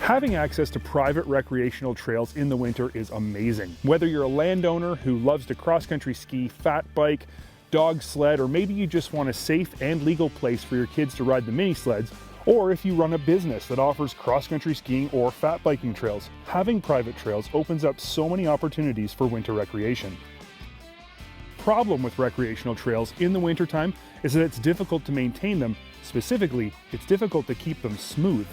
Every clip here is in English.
Having access to private recreational trails in the winter is amazing. Whether you're a landowner who loves to cross-country ski, fat bike, dog sled, or maybe you just want a safe and legal place for your kids to ride the mini sleds, or if you run a business that offers cross-country skiing or fat biking trails, having private trails opens up so many opportunities for winter recreation. Problem with recreational trails in the wintertime is that it's difficult to maintain them. Specifically, it's difficult to keep them smooth.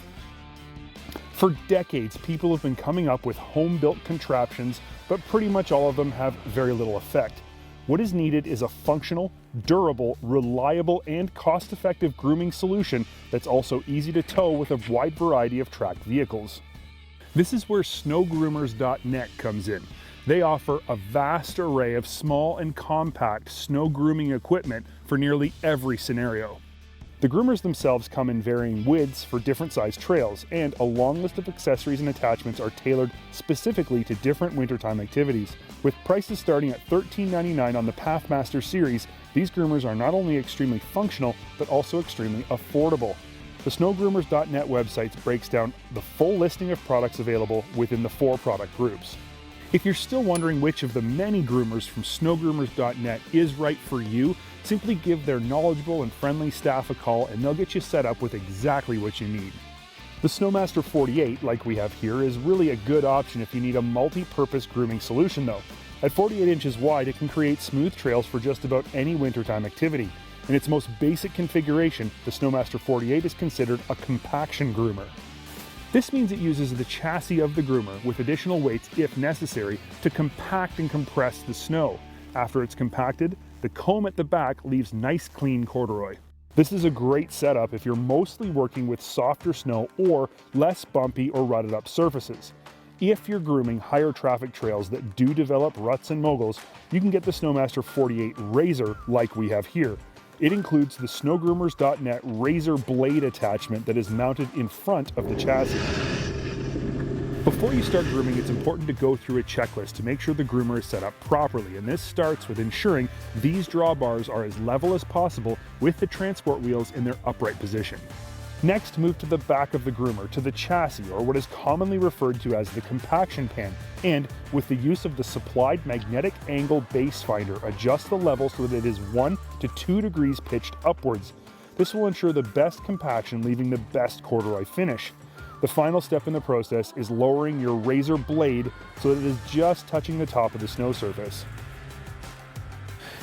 For decades, people have been coming up with home-built contraptions, but pretty much all of them have very little effect. What is needed is a functional, durable, reliable, and cost-effective grooming solution that's also easy to tow with a wide variety of tracked vehicles. This is where SnowGroomers.net comes in. They offer a vast array of small and compact snow grooming equipment for nearly every scenario. The groomers themselves come in varying widths for different size trails, and a long list of accessories and attachments are tailored specifically to different wintertime activities. With prices starting at $13.99 on the PathMaster series, these groomers are not only extremely functional, but also extremely affordable. The SnowGroomers.net website breaks down the full listing of products available within the 4 product groups. If you're still wondering which of the many groomers from SnowGroomers.net is right for you, simply give their knowledgeable and friendly staff a call and they'll get you set up with exactly what you need. The SNO-MASTER 48, like we have here, is really a good option if you need a multi-purpose grooming solution though. At 48 inches wide, it can create smooth trails for just about any wintertime activity. In its most basic configuration, the SNO-MASTER 48 is considered a compaction groomer. This means it uses the chassis of the groomer with additional weights, if necessary, to compact and compress the snow. After it's compacted, the comb at the back leaves nice clean corduroy. This is a great setup if you're mostly working with softer snow or less bumpy or rutted up surfaces. If you're grooming higher traffic trails that do develop ruts and moguls, you can get the SNO-MASTER 48 Razor like we have here. It includes the SnowGroomers.net Razor blade attachment that is mounted in front of the chassis. Before you start grooming, it's important to go through a checklist to make sure the groomer is set up properly, and this starts with ensuring these drawbars are as level as possible with the transport wheels in their upright position. Next, move to the back of the groomer, to the chassis, or what is commonly referred to as the compaction pan, and with the use of the supplied magnetic angle base finder, adjust the level so that it is 1 to 2 degrees pitched upwards. This will ensure the best compaction, leaving the best corduroy finish. The final step in the process is lowering your razor blade so that it is just touching the top of the snow surface.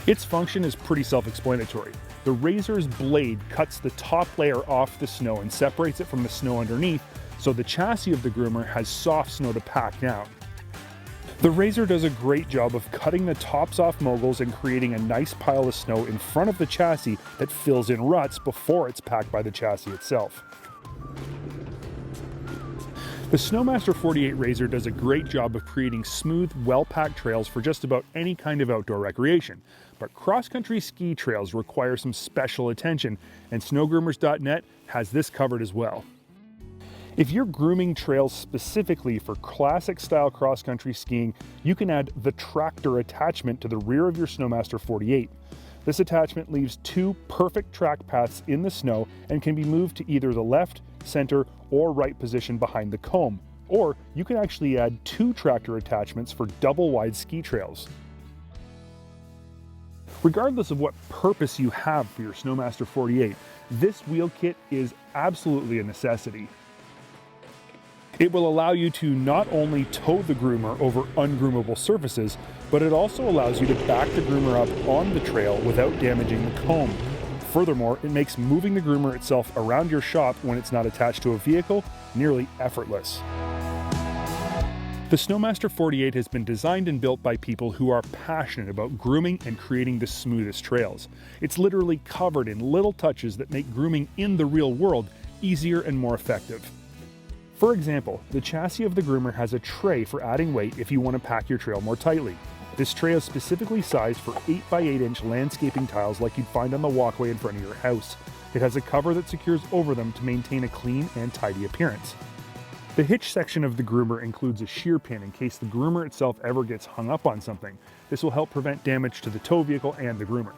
Its function is pretty self-explanatory. The razor's blade cuts the top layer off the snow and separates it from the snow underneath, so the chassis of the groomer has soft snow to pack down. The razor does a great job of cutting the tops off moguls and creating a nice pile of snow in front of the chassis that fills in ruts before it's packed by the chassis itself. The SNO-MASTER 48 Razor does a great job of creating smooth, well-packed trails for just about any kind of outdoor recreation. But cross-country ski trails require some special attention, and SnowGroomers.net has this covered as well. If you're grooming trails specifically for classic-style cross-country skiing, you can add the tractor attachment to the rear of your SNO-MASTER 48. This attachment leaves 2 perfect track paths in the snow and can be moved to either the left, center, or right position behind the comb. Or you can actually add 2 tractor attachments for double-wide ski trails. Regardless of what purpose you have for your SNO-MASTER 48, this wheel kit is absolutely a necessity. It will allow you to not only tow the groomer over ungroomable surfaces, but it also allows you to back the groomer up on the trail without damaging the comb. Furthermore, it makes moving the groomer itself around your shop when it's not attached to a vehicle nearly effortless. The SNO-MASTER 48 has been designed and built by people who are passionate about grooming and creating the smoothest trails. It's literally covered in little touches that make grooming in the real world easier and more effective. For example, the chassis of the groomer has a tray for adding weight if you want to pack your trail more tightly. This tray is specifically sized for 8x8 inch landscaping tiles like you'd find on the walkway in front of your house. It has a cover that secures over them to maintain a clean and tidy appearance. The hitch section of the groomer includes a shear pin in case the groomer itself ever gets hung up on something. This will help prevent damage to the tow vehicle and the groomer.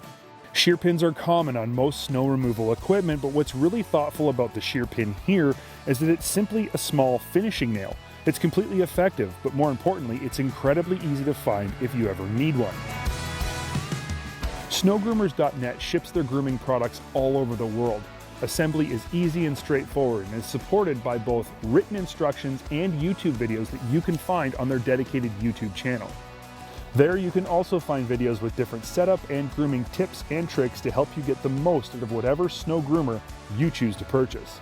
Shear pins are common on most snow removal equipment, but what's really thoughtful about the shear pin here is that it's simply a small finishing nail. It's completely effective, but more importantly, it's incredibly easy to find if you ever need one. SnowGroomers.net ships their grooming products all over the world. Assembly is easy and straightforward and is supported by both written instructions and YouTube videos that you can find on their dedicated YouTube channel. There you can also find videos with different setup and grooming tips and tricks to help you get the most out of whatever snow groomer you choose to purchase.